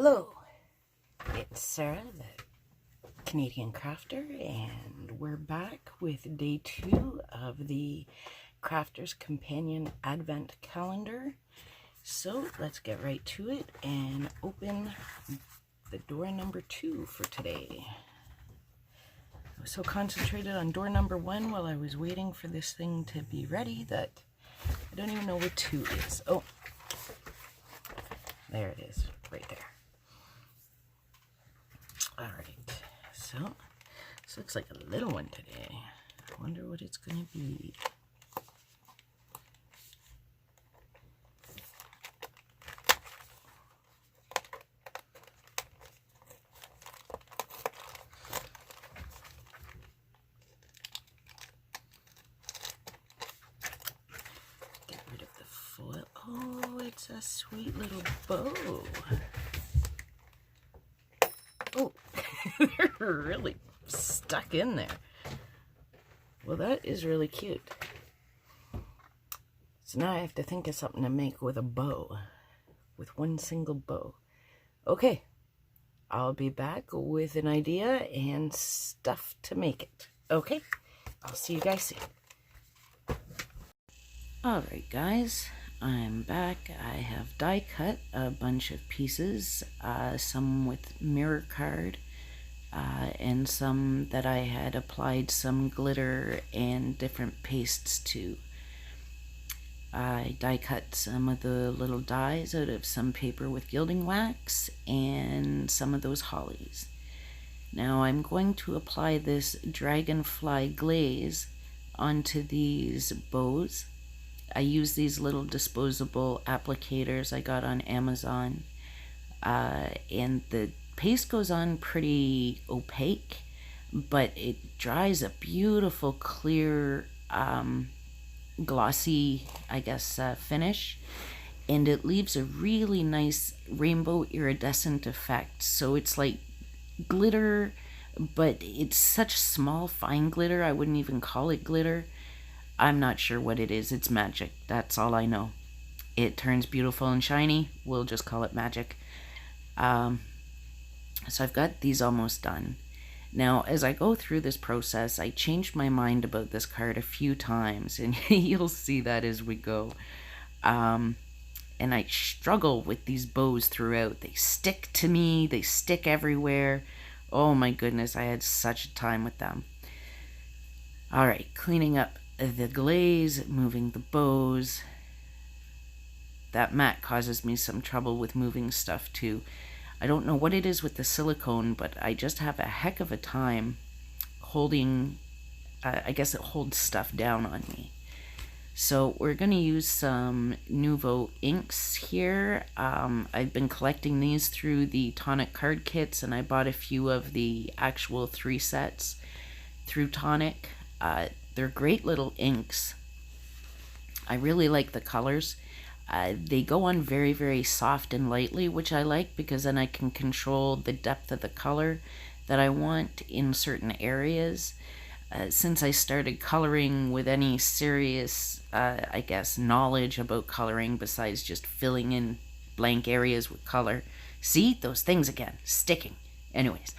Hello, it's Sarah, the Canadian crafter, and we're back with day 2 of the Crafter's Companion Advent Calendar. So let's get right to it and open the door number 2 for today. I was so concentrated on door number 1 while I was waiting for this thing to be ready that I don't even know where 2 is. Oh, there it is, right there. Alright, so this looks like a little one today. I wonder what it's going to be. Get rid of the foil. Oh, it's a sweet little bow. Oh, they're really stuck in there. Well, that is really cute. So now I have to think of something to make with a bow. With one single bow. Okay, I'll be back with an idea and stuff to make it. Okay, I'll see you guys soon. Alright guys, I'm back. I have die cut a bunch of pieces, some with mirror card, and some that I had applied some glitter and different pastes to. I die cut some of the little dies out of some paper with gilding wax and some of those hollies. Now I'm going to apply this dragonfly glaze onto these bows. I use these little disposable applicators I got on Amazon, and the paste goes on pretty opaque, but it dries a beautiful clear glossy, I guess, finish, and it leaves a really nice rainbow iridescent effect. So it's like glitter, but it's such small fine glitter, I wouldn't even call it glitter. I'm not sure what it is. It's magic. That's all I know. It turns beautiful and shiny. We'll just call it magic. So I've got these almost done. Now, as I go through this process, I changed my mind about this card a few times, and you'll see that as we go. And I struggle with these bows throughout. They stick to me. They stick everywhere. Oh my goodness, I had such a time with them. Alright, cleaning up the glaze, moving the bows. That mat causes me some trouble with moving stuff too. I don't know what it is with the silicone, but I just have a heck of a time holding, I guess it holds stuff down on me. So we're going to use some Nouveau inks here. I've been collecting these through the Tonic card kits, and I bought a few of the actual 3 sets through Tonic. They're great little inks. I really like the colors. They go on very, very soft and lightly, which I like because then I can control the depth of the color that I want in certain areas. Since I started coloring with any serious, I guess, knowledge about coloring besides just filling in blank areas with color. See? Those things again. Sticking. Anyways.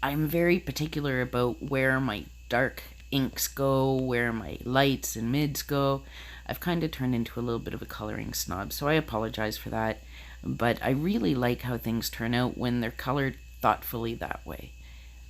I'm very particular about where my dark inks go, where my lights and mids go. I've kind of turned into a little bit of a coloring snob, so I apologize for that. But I really like how things turn out when they're colored thoughtfully that way.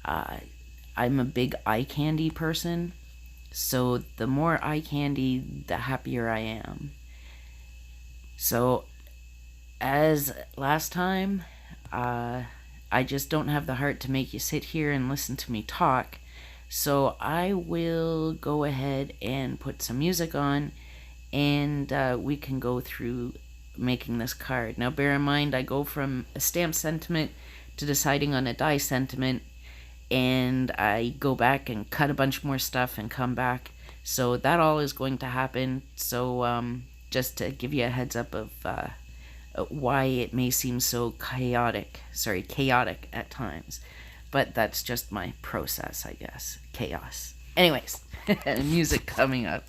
I'm a big eye candy person, so the more eye candy, the happier I am. So, as last time, I just don't have the heart to make you sit here and listen to me talk, so I will go ahead and put some music on, and we can go through making this card. Now bear in mind, I go from a stamp sentiment to deciding on a die sentiment, and I go back and cut a bunch more stuff and come back, so that all is going to happen. So just to give you a heads up of why it may seem so chaotic at times, but that's just my process, I guess. Chaos. Anyways, music coming up.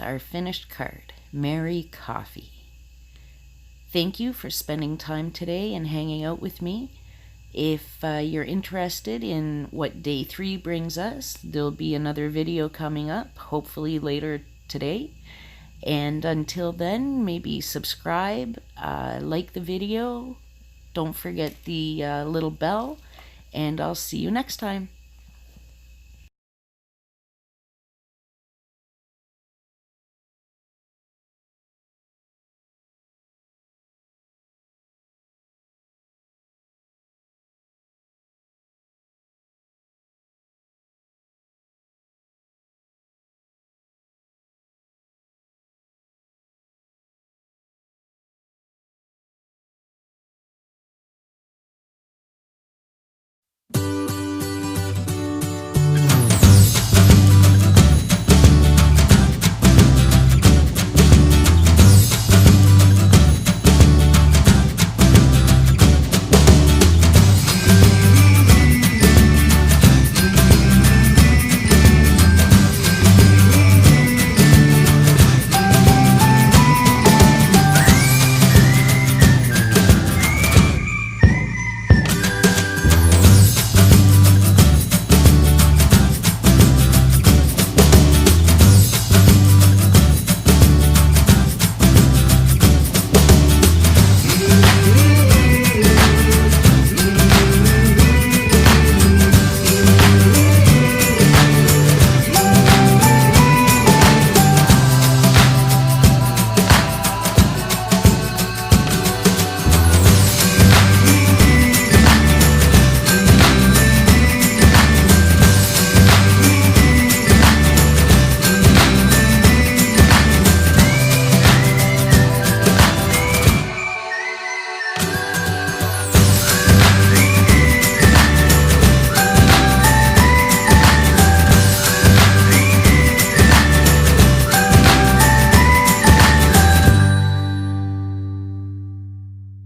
our finished card. Merry Coffee. Thank you for spending time today and hanging out with me. If you're interested in what day 3 brings us, there'll be another video coming up, hopefully later today. And until then, maybe subscribe, like the video, don't forget the little bell, and I'll see you next time.